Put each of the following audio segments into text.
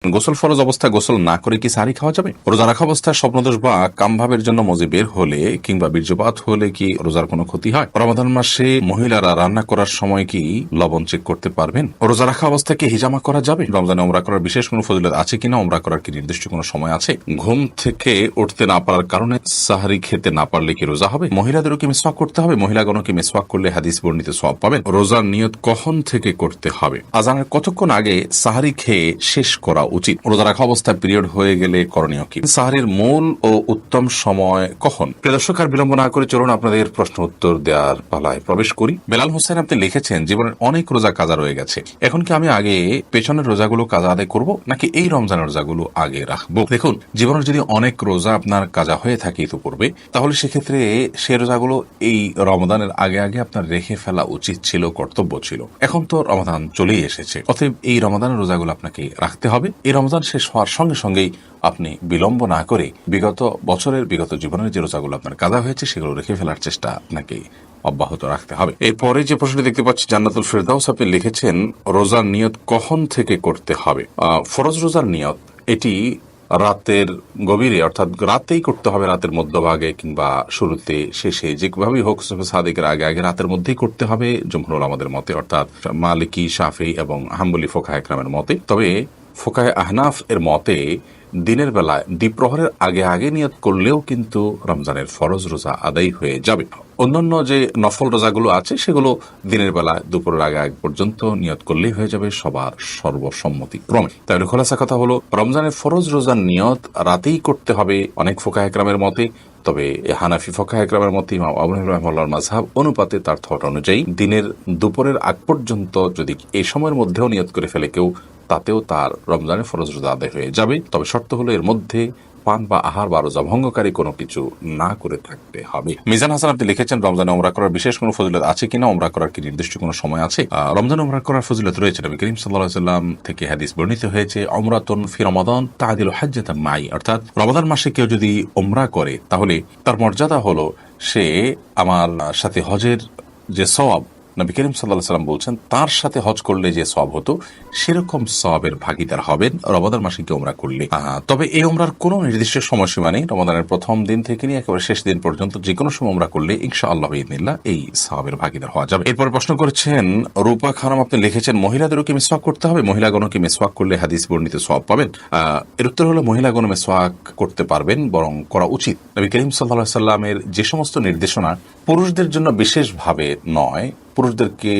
গোসল ফরজ অবস্থায় গোসল না করে কি সাহারি খাওয়া যাবে? রোজা রাখা অবস্থায় স্বপ্নদোষ বা কামভাবের জন্য মজি বের হলে কিংবা বীর্যপাত হলে কি রোজার কোনো ক্ষতি হয়? রমাদান মাসে মহিলারা রান্না করার সময় কি লবণ চেক করতে পারবেন? রোজা রাখা অবস্থায় কি হিজামা করা যাবে? রমজানে ওমরা করার বিশেষ কোনো ফজিলত আছে কিনা? ওমরা করার কি নির্দিষ্ট কোনো সময় আছে? ঘুম থেকে উঠতে না পারার কারণে সাহারি খেতে না পারলে কি রোজা হবে? মহিলাদেরও কি মিসওয়াক করতে হবে? মহিলাগণও কি মিসওয়াক করলে হাদিস বর্ণিত সওয়াব পাবেন? রোজার নিয়ত কখন থেকে করতে হবে? আজানের কতক্ষণ আগে সাহারি খেয়ে শেষ করা উচিত? রোজা রাখা অবস্থায় পিরিয়ড হয়ে গেলে করণীয় কি? সাহারির মূল ও উত্তম সময় কখন? প্রিয় দর্শক, আর বিলম্ব না করে চলুন আপনাদের প্রশ্ন উত্তর দেওয়ার পালায় প্রবেশ করি। বেলাল হোসেন আপনি লিখেছেন, জীবনের অনেক রোজা কাজা রয়ে গেছে, এখন কি আমি আগে পেছনের রোজাগুলো কাজা আদায় করব নাকি এই রমজানের রোজাগুলো আগে রাখবো? দেখুন, জীবনের যদি অনেক রোজা আপনার কাজা হয়ে থাকে ইতিপূর্বে, তাহলে সেক্ষেত্রে সে রোজাগুলো এই রমজানের আগে আগে আপনার রেখে ফেলা উচিত ছিল, কর্তব্য ছিল। এখন তো রমজান চলেই এসেছে, অতএব এই রমজানের রোজাগুলো আপনাকে রাখতে হবে। এই রমজান শেষ হওয়ার সঙ্গে সঙ্গেই আপনি বিলম্ব না করে বিগত বছরের বিগত জীবনের যে রোজাগুলো আপনার কাজা হয়েছে সেগুলো রেখে ফেলার চেষ্টা আপনাকে অব্যাহত রাখতে হবে। এরপরে যে প্রশ্নটি দেখতে পাচ্ছি, জান্নাতুল ফেরদাউস আপনি লিখেছেন, রোজার নিয়ত কখন থেকে করতে হবে? ফরজ রোজার নিয়ত এটি রাতের গভীরে, অর্থাৎ রাতেই করতে হবে, রাতের মধ্যভাগে কিংবা শুরুতে, শেষে, যেভাবেই হোক সাদিকের আগে আগে রাতের মধ্যেই করতে হবে জমহুর আমাদের মতে, অর্থাৎ মালিকি, শাফি এবং হাম্বলি ফোকাহে একরামের মতে। তবে ফোকাহে আহনাফ এর মতে দিনের বেলায় দ্বিপ্রহরের আগে আগে নিয়ত করলেও কিন্তু রমজানের ফরজ রোজা আদায় হয়ে যাবে। অন্যান্য যে নফল রোজাগুলো আছে সেগুলো দিনের বেলা দুপুরের আগে আগে পর্যন্ত নিয়ত করলেই হয়ে যাবে সবার সর্বসম্মতি ক্রমে। তাহলে খোলাসা কথা হলো, রমজানের ফরজ রোজার নিয়ত রাতেই করতে হবে অনেক ফোকাহে একরামের মতে। তবে হানাফি ফোকাহে একরামের মতে ইমাম আবু হানিফা রাহিমাহুল্লাহর মাযহাব অনুপাতে তার থট অনুযায়ী দিনের দুপুরের আগ পর্যন্ত যদি এই সময়ের মধ্যেও নিয়ত করে ফেলে কেউ, তাতেও তার রমজানের ফরজ রোজা আদায় হয়ে যাবে। তবে শর্ত হলো এর মধ্যে পান বা আহার বা রোজা ভঙ্গকারী কোনো কিছু না করে থাকতে হবে। মিজান হাসান আপনি লিখেছেন, রমজানে ওমরা করার বিশেষ কোনো ফজিলত আছে কিনা? ওমরা করার কি নির্দিষ্ট কোনো সময় আছে? রমজানে ওমরা করার ফজিলত রয়েছে। নবী করিম সাল্লাল্লাহু আলাইহি ওয়াসাল্লাম থেকে হাদিস বর্ণিত হয়েছে, উমরাতুন ফি রমাদান তা'দিলু হাজ্জাতাম মাই, অর্থাৎ রমাদান মাসে কেউ যদি ওমরা করে তাহলে তার মর্যাদা হলো সে আমার সাথে হজের যে সওয়াব নবী করিম সাল্লাল্লাহু আলাইহি ওয়াসাল্লাম বলছেন তার সাথে হজ করলে যে সওয়াব হতো সেরকম সওয়াবের ভাগীদার হবেন রমাদান মাসে কি ওমরা করলে। তবে এই ওমরার কোনো নির্দিষ্ট সময়সীমা নেই। রমাদানের প্রথম দিন থেকে নিয়ে একেবারে শেষ দিন পর্যন্ত যে কোনো সময় ওমরা করলে ইনশাআল্লাহ বিইذনিল্লাহ এই সওয়াবের ভাগীদার হওয়া যাবে। এরপর প্রশ্ন করেছেন রূপা খানম আপনি লিখেছেন, মহিলাদেরও কি মিসওয়াক করতে হবে? মহিলাগণ কি মিসওয়াক করলে হাদিস বর্ণিত সওয়াব পাবেন? এর উত্তর হলো, মহিলাগণ মিসওয়াক করতে পারবেন, বরং করা উচিত। নবী করিম সাল্লাল্লাহু আলাইহি ওয়াসাল্লামের যে সমস্ত নির্দেশনা পুরুষদের জন্য বিশেষভাবে নয়, পুরুষদেরকে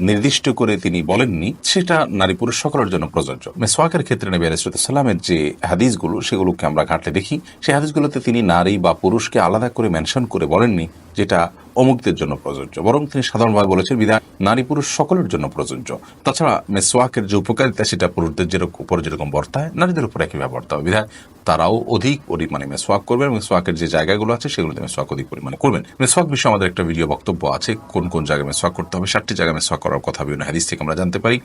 নির্দিষ্ট করে তিনি বলেননি, সেটা নারী পুরুষ সকলের জন্য প্রযোজ্য। মিসওয়াকের ক্ষেত্রে নবী আলাইহিস সালামের যে হাদিসগুলো সেগুলোকে আমরা ঘাটলে দেখি, সেই হাদিসগুলোতে তিনি নারী বা পুরুষকে আলাদা করে মেনশন করে বলেননি যেটা অমুকদের জন্য প্রযোজ্য, বরং তিনি সাধারণভাবে বলেছেন বিধায় নারী পুরুষ সকলের জন্য প্রযোজ্য। তাছাড়া মিসওয়াকের যে উপকারিতা সেটা পুরুষদের উপর যেরকম বর্তায় নারীদের উপর একইভাবে বর্তায়, বিধায় তারাও অধিক পরিমাণে মিসওয়াক করবেন। মিসওয়াকের যে জায়গাগুলো আছে সেগুলোতে মিসওয়াক অধিক পরিমাণে করবেন। মিসওয়াক বিষয়ে আমাদের একটা ভিডিও বক্তব্য আছে, কোন কোন জায়গায় মিসওয়াক করতে হবে, 7টি জায়গায় মিসওয়াক করার কথা বিভিন্ন হাদিস থেকে আমরা জানতে পারি,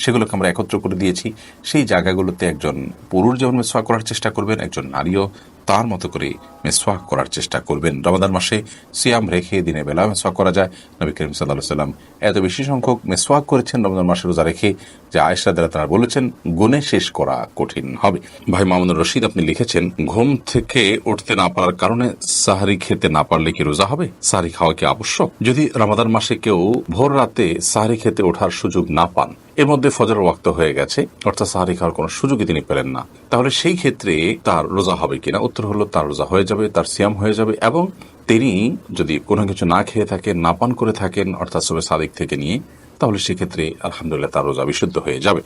সেগুলোকে আমরা একত্র করে দিয়েছি। সেই জায়গাগুলোতে একজন পুরুষ যেমন মিসওয়াক করার চেষ্টা করবেন, একজন নারীও তার মতো করে মিসওয়াক করার চেষ্টা করবেন। রমাদান মাসে সিয়াম রেখে দিনের বেলা মিসওয়াক করা যায়। নবী করিম সাল্লাল্লাহু আলাইহি ওয়াসাল্লাম এত বেশি সংখ্যক মিসওয়াক করেছেন রমজান মাসে রোজা রেখে যে আয়েশা রাদিয়াল্লাহু তাআলা বলেছেন গুণে শেষ করা কঠিন হবে। ভাই মামুনুর রশিদ আপনি লিখেছেন, ঘুম থেকে উঠতে না পারার কারণে সাহারি খেতে না পারলে কি রোজা হবে? সাহারি খাওয়া কি আবশ্যক? যদি রমাদান মাসে কেউ ভোর রাতে সাহারি খেতে ওঠার সুযোগ না পান, এর মধ্যে ফজরের ওয়াক্ত হয়ে গেছে, অর্থাৎ সাহারি খাওয়ার কোনো সুযোগই তিনি পেলেন না, তাহলে সেই ক্ষেত্রে তার রোজা হবে কিনা? উত্তর হলো তার রোজা হয়ে যাবে, তার সিয়াম হয়ে যাবে। এবং তিনি যদি কোনো কিছু না খেয়ে থাকেন, না পান করে থাকেন, অর্থাৎ সবে সাদিক থেকে নিয়ে, তাহলে সেক্ষেত্রে আলহামদুলিল্লাহ তার রোজা বিশুদ্ধ হয়ে যাবে।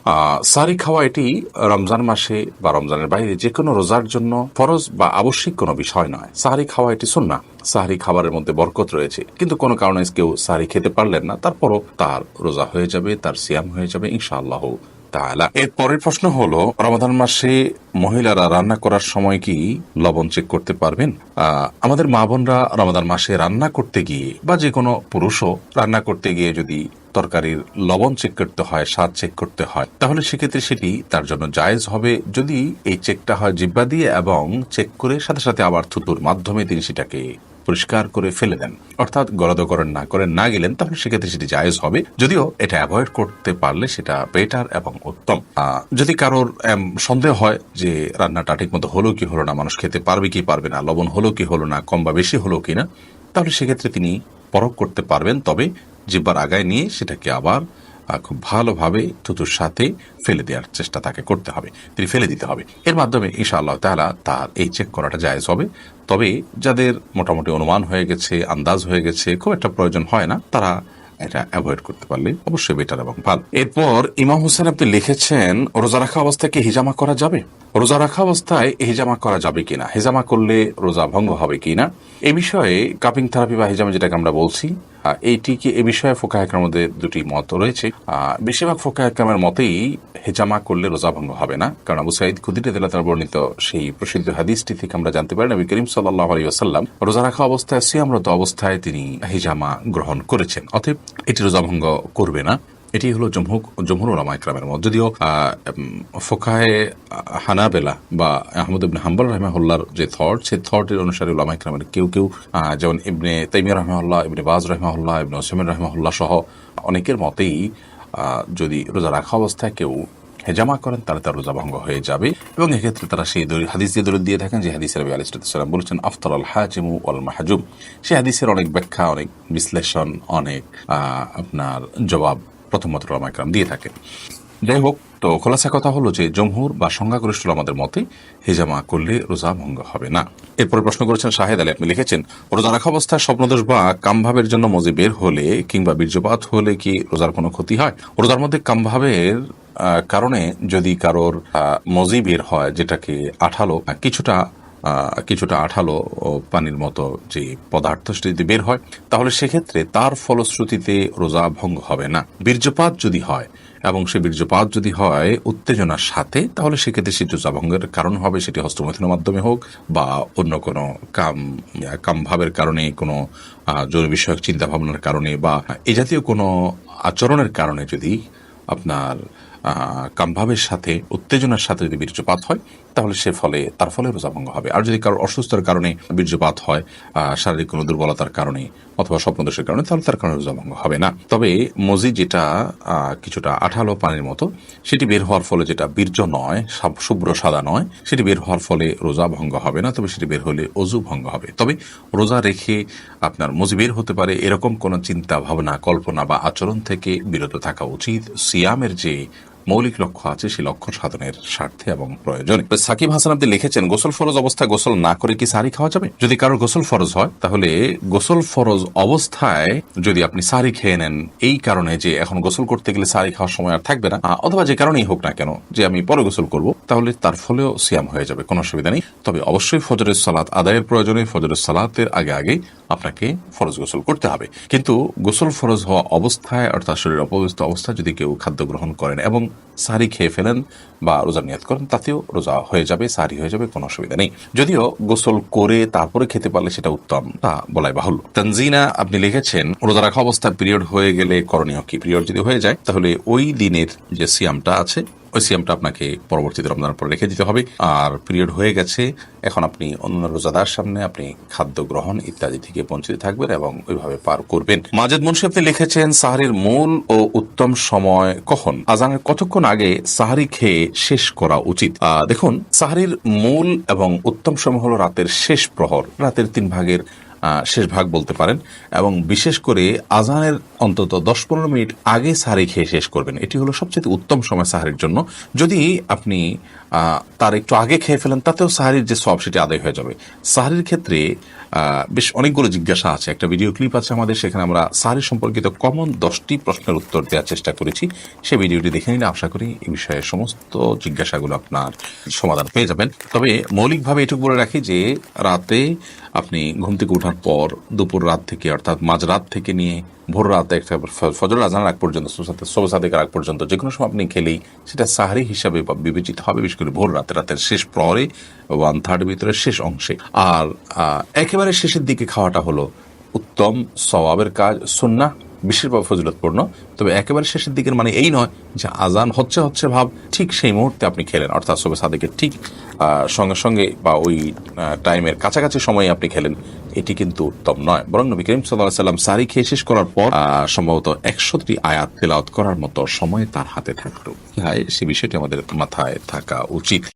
সাহারি খাওয়া এটি রমজান মাসে বা রমজানের বাইরে যে কোনো রোজার জন্য ফরজ বা আবশ্যিক কোনো বিষয় নয়। সাহারি খাওয়া এটি সুন্নাহ। সাহারি খাবারের মধ্যে বরকত রয়েছে, কিন্তু কোনো কারণে কেউ সাহারি খেতে পারলেন না, তারপরও তার রোজা হয়ে যাবে, তার সিয়াম হয়ে যাবে ইনশাআল্লাহ তাআলা। এর পরের প্রশ্ন হলো, রমাদান মাসে মহিলারা রান্না করার সময় কি লবণ চেক করতে পারবেন? আমাদের মা বোনরা রমাদান মাসে রান্না করতে গিয়ে বা যে কোনো পুরুষও রান্না করতে গিয়ে যদি তরকারির লবণ চেক করতে হয়, স্বাদ চেক করতে হয়, তাহলে সেক্ষেত্রে সেটি তার জন্য জায়েজ হবে যদি এই চেকটা হয় জিহ্বা দিয়ে এবং চেক করে সাথে সাথে আবার থুতুর মাধ্যমে তিনি সেটাকে পরিষ্কার করে ফেলে দেন, অর্থাৎ গলাধকরণ না গেলেন, তাহলে সেক্ষেত্রে সেটি জায়েজ হবে। যদিও এটা অ্যাভয়েড করতে পারলে সেটা বেটার এবং উত্তম। যদি কারোর সন্দেহ হয় যে রান্নাটা ঠিক মতো হলো কি হলো না, মানুষ খেতে পারবে কি পারবে না, লবণ হলো কি হলো না, কম বা বেশি হলো কিনা, তাহলে সেক্ষেত্রে তিনি পরখ করতে পারবেন। তবে জিহ্বার আগায় নিয়ে সেটাকে আবার খুব ভালোভাবে থুতুর সাথে ফেলে দেওয়ার চেষ্টা তাকে করতে হবে, তিনি ফেলে দিতে হবে। এর মাধ্যমে ইনশাআল্লাহ তাআলা তার এই চেক করাটা জায়েজ হবে। তবে যাদের মোটামুটি অনুমান হয়ে গেছে, আন্দাজ হয়ে গেছে, খুব একটা প্রয়োজন হয় না, তারা এটা অ্যাভয়েড করতে পারলে অবশ্যই বেটার এবং ভালো। এরপর ইমাম হোসেন আপনি লিখেছেন, রোজা রাখা অবস্থায় কি হিজামা করা যাবে? রোজা রাখা অবস্থায় হিজামা করা যাবে কিনা, হিজামা করলে রোজা ভঙ্গ হবে কিনা, এই বিষয়ে কাপিং থেরাপি বা হিজামা যেটাকে আমরা বলছি, এইটিকে এ বিষয়ে ফোকাহে কেরামের মধ্যে দুটি মত রয়েছে। বেশিরভাগ ফোকাহে কেরামের মতেই হিজামা করলে রোজা ভঙ্গ হবে না, কারণ আবু সাঈদ খুদরী রাদিয়াল্লাহু তাআলা বর্ণিত সেই প্রসিদ্ধ হাদিসটি থেকে আমরা জানতে পারি নবী করিম সাল্লাল্লাহু আলাইহি ওয়াসাল্লাম রোজা রাখা অবস্থায়, সিয়ামরত অবস্থায় তিনি হিজামা গ্রহণ করেছেন, অতএব এটি রোজা ভঙ্গ করবে না। এটি হলো জমহুর উলামায়ে কেরামের মত। যদিও ফোকাহে হানাবেলা বা আহমদ ইবনে হাম্বল রাহিমাহুল্লাহর যে থট, সেই থটের অনুসারে উলামায়ে কেরামের কেউ যেমন ইবনে তাইমিয়া রাহিমাহুল্লাহ, ইবনে বাজ রাহিমাহুল্লাহ, ইবনে উসাইমিন রাহিমাহুল্লাহ সহ অনেকের মতেই যদি রোজা রাখা অবস্থায় কেউ হেজামা করেন তাহলে তার রোজা ভঙ্গ হয়ে যাবে। এবং এক্ষেত্রে তারা সেই হাদিস দিয়ে দলিল দিয়ে থাকেন যে হাদিসের নবী আলাইহিস সালাম বলেছেন, আফতার আল হাজিমু ওয়াল মাহজুম। সেই হাদিসের অনেক ব্যাখ্যা, অনেক বিশ্লেষণ, অনেক আপনার জবাব প্রথমত উলামায়ে কেরাম দিয়ে থাকেন। যাই হোক, তো খোলাসা কথা হলো যে জমহুর বা সংখ্যাগরিষ্ঠ আমাদের মতে হিজামা করলে রোজা ভঙ্গ হবে না। এরপরে প্রশ্ন করেছেন শাহেদ আলী, আপনি লিখেছেন, রোজা রাখা অবস্থায় স্বপ্নদোষ বা কামভাবের জন্য মজি বের হলে কিংবা বীর্যপাত হলে কি রোজার কোনো ক্ষতি হয়? রোজার মধ্যে কামভাবের কারণে যদি কারোর মজি বের হয়, যেটাকে আঠালো কিছুটা আঠালো পানির মতো যে পদার্থ যদি বের হয়, তাহলে সেক্ষেত্রে তার ফলশ্রুতিতে রোজা ভঙ্গ হবে না। বীর্যপাত যদি হয় এবং সে বীর্যপাত যদি হয় উত্তেজনার সাথে, তাহলে সেক্ষেত্রে সেটি রোজা ভঙ্গের কারণ হবে, সেটি হস্তমৈথুনের মাধ্যমে হোক বা অন্য কোনো কামভাবের কারণে, কোনো যৌন বিষয়ক চিন্তা ভাবনার কারণে বা এ জাতীয় কোনো আচরণের কারণে যদি আপনার কামভাবের সাথে, উত্তেজনার সাথে যদি বীর্যপাত হয়, তাহলে তার ফলে রোজা ভঙ্গ হবে। আর যদি কারোর অসুস্থতার কারণে বীর্যপাত হয়, শারীরিক কোনো দুর্বলতার কারণে অথবা স্বপ্নদোষের কারণে, তাহলে তার কারণে রোজা ভঙ্গ হবে না। তবে মজি যেটা কিছুটা আঠালো পানির মতো, সেটি বের হওয়ার ফলে, যেটা বীর্য নয়, শুভ্র সাদা নয়, সেটি বের হওয়ার ফলে রোজা ভঙ্গ হবে না। তবে সেটি বের হলে অজু ভঙ্গ হবে। তবে রোজা রেখে আপনার মজি বের হতে পারে এরকম কোনো চিন্তা ভাবনা, কল্পনা বা আচরণ থেকে বিরত থাকা উচিত। সিয়ামের যে মৌলিক লক্ষ্য আছে সেই লক্ষ্য সাধনের স্বার্থে এবং প্রয়োজনে। সাকিব হাসান আপনি লিখেছেন, গোসল ফরজ অবস্থায় গোসল না করে কি সাহরি খাওয়া যাবে? যদি কারোর গোসল ফরজ হয়, তাহলে গোসল ফরজ অবস্থায় যদি আপনি সাহরি খেয়ে নেন এই কারণে যে এখন গোসল করতে গেলে সাহরি খাওয়ার সময় আর থাকবে না, অথবা যে কারণেই হোক না কেন যে আমি পরে গোসল করব, তাহলে তার ফলেও সিয়াম হয়ে যাবে, কোনো অসুবিধা নেই। তবে অবশ্যই ফজরের সালাত আদায়ের প্রয়োজনে ফজরের সালাতের আগে আপনাকে ফরজ গোসল করতে হবে। কিন্তু গোসল ফরজ হওয়া অবস্থায়, অর্থাৎ শরীর অপবিত্র অবস্থায় যদি কেউ খাদ্য গ্রহণ করেন এবং সাহরি খেয়ে ফেলেন বা রোজার নিয়ত করেন, তাতেও রোজা হয়ে যাবে, সাহরি হয়ে যাবে, কোনো অসুবিধা নেই। যদিও গোসল করে তারপরে খেতে পারলে সেটা উত্তম, তা বলাই বাহুল্য। তানজিনা আপনি লিখেছেন, রোজা রাখা অবস্থায় পিরিয়ড হয়ে গেলে করণীয় কি? পিরিয়ড যদি হয়ে যায়, তাহলে ওই দিনের যে সিয়ামটা আছে, ওই সিয়ামটা আপনাকে পরবর্তীতে রমজানের পর রেখে দিতে হবে। আর পিরিয়ড হয়ে গেছে, এখন আপনি অন্য রোজাদার সামনে আপনি খাদ্য গ্রহণ ইত্যাদি থেকে বঞ্চিত থাকবেন এবং ওইভাবে পার করবেন। মাজেদ মুন্সি আপনি লিখেছেন, সাহরির মূল ও উত্তম সময় কখন? আজানের কতক্ষণ আগে সাহরি খেয়ে শেষ করা উচিত? দেখুন, সাহরির মূল এবং উত্তম সময় হলো রাতের শেষ প্রহর, রাতের 3 ভাগের শেষ ভাগ বলতে পারেন, এবং বিশেষ করে আজানের অন্তত 10-15 মিনিট আগে সাহরি খেয়ে শেষ করবেন। এটি হলো সবচেয়ে উত্তম সময় সাহরির জন্য। যদি আপনি তার একটু আগে খেয়ে ফেলেন, তাতেও সাহরির যে সওয়াব সেটি আদায় হয়ে যাবে। সাহরির ক্ষেত্রে বেশ অনেকগুলো জিজ্ঞাসা আছে, একটা ভিডিও ক্লিপ আছে আমাদের, সেখানে আমরা সাহরি সম্পর্কিত কমন 10টি প্রশ্নের উত্তর দেওয়ার চেষ্টা করেছি। সেই ভিডিওটি দেখে নিলে আশা করি এই বিষয়ে সমস্ত জিজ্ঞাসাগুলো আপনার সমাধান পেয়ে যাবেন। তবে মৌলিকভাবে এটুকু বলে রাখি যে রাতে আপনি ঘুম থেকে ওঠার পর দুপুর রাত থেকে, অর্থাৎ মাঝরাত থেকে নিয়ে ভোর রাতে একটা ফজর আজানের আগ পর্যন্ত, সবে সাদেকের আগ পর্যন্ত যে কোনো সময় আপনি খেলেই সেটা সাহরি হিসাবে বিবেচিত হবে, বিশেষ করে ভোর রাতের শেষ প্রহরে 1/3 ভিতরে শেষ অংশে। আর একেবারে শেষের দিকে খাওয়াটা হলো উত্তম সওয়াবের কাজ, সুন্নাহ, বিশেষভাবে ফজিলতপূর্ণ। তবে একেবারে শেষের দিকের মানে এই নয় যে আজান হচ্ছে ভাব ঠিক সেই মুহূর্তে আপনি খেলেন, অর্থাৎ সুবহে সাদিকের ঠিক সঙ্গে সঙ্গে বা ওই টাইমের কাছাকাছি সময়ে আপনি খেলেন, এটি কিন্তু উত্তম নয়। বরং নবী করিম সাল্লাল্লাহু আলাইহি ওয়াসাল্লাম সারি খেয়ে শেষ করার পর সম্ভবত 100টি আয়াত তিলাওয়াত করার মতো সময় তার হাতে থাকতো। সে বিষয়টি আমাদের মাথায় থাকা উচিত।